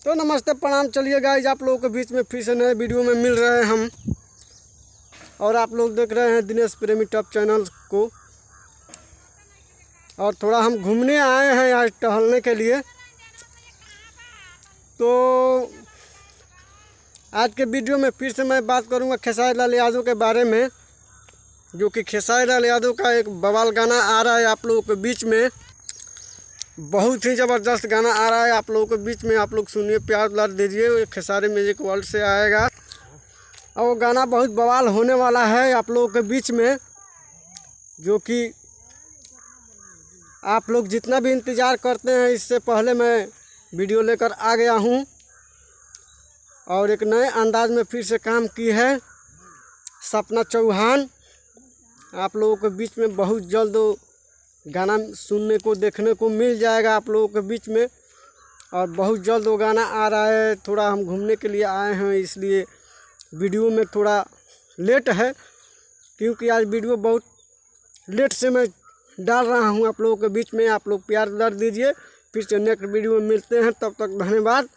तो नमस्ते प्रणाम। चलिए गाइज, आप लोगों के बीच में फिर से नए वीडियो में मिल रहे हैं हम, और आप लोग देख रहे हैं दिनेश प्रेमी टॉप चैनल को। और थोड़ा हम घूमने आए हैं आज टहलने के लिए। तो आज के वीडियो में फिर से मैं बात करूंगा खेसारी लाल यादव के बारे में, जो कि खेसारी लाल यादव का एक बवाल गाना आ रहा है आप लोगों के बीच में। बहुत ही ज़बरदस्त गाना आ रहा है आप लोगों के बीच में। आप लोग सुनिए, प्यार दुलार दीजिए। खेसारी म्यूजिक वर्ल्ड से आएगा और वो गाना बहुत बवाल होने वाला है आप लोगों के बीच में, जो कि आप लोग जितना भी इंतज़ार करते हैं, इससे पहले मैं वीडियो लेकर आ गया हूँ और एक नए अंदाज में फिर से काम की है सपना चौहान। आप लोगों के बीच में बहुत जल्द वो गाना सुनने को देखने को मिल जाएगा आप लोगों के बीच में, और बहुत जल्द वो गाना आ रहा है। थोड़ा हम घूमने के लिए आए हैं, इसलिए वीडियो में थोड़ा लेट है, क्योंकि आज वीडियो बहुत लेट से मैं डाल रहा हूं आप लोगों के बीच में। आप लोग प्यार दुलार दीजिए। फिर से नेक्स्ट वीडियो में मिलते हैं, तब तक धन्यवाद।